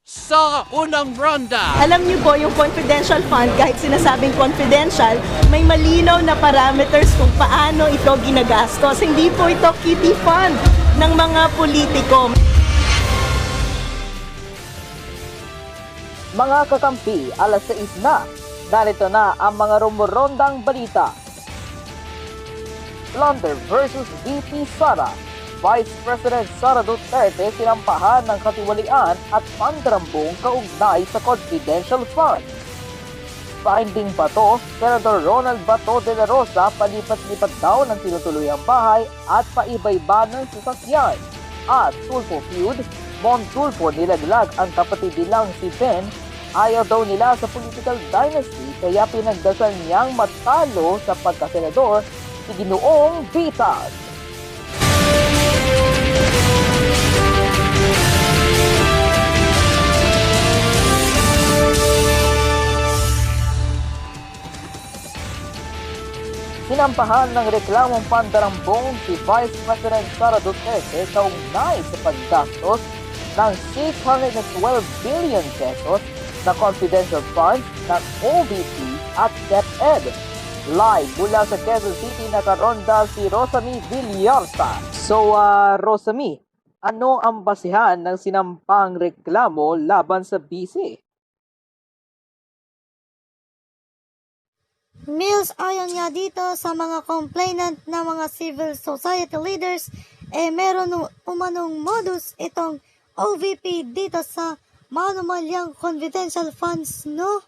sa unang ronda. Alam niyo po, yung confidential fund, kahit sinasabing confidential, may malinaw na parameters kung paano ito ginagastos. Hindi po ito kitty fund ng mga politiko. Mga kakampi, alas 6 na. Narito na ang mga rumorondang balita. Plunder versus VP Sara. Vice President Sara Duterte sinampahan ng katiwalian at pandarambong kaugnay sa confidential fund. Finding Bato, Senator Ronald Bato de la Rosa palipat-lipat daw ng tinutuluyang bahay at paiba-iba ng sasakyan. At Tulfo feud, Mon Tulfo nilaglag ang kapatid nilang si Ben. Ayaw daw nila sa political dynasty kaya pinagdasal niyang matalo sa pagkasenador si Ginoong Vitas. Sinampahan ng reklamong pandarambong si Vice President Sara Duterte kaugnay sa paggastos ng 612 billion pesos na confidential funds ng OVP at DepEd. Live mula sa Quezon City nakaronda si Rosamy Villarta. So, Rosamy, ano ang basihan ng sinampang reklamo laban sa BC? Mills, ayon nga dito sa mga complainant na mga civil society leaders, meron umanong modus itong OVP dito sa manumalyang confidential funds, no?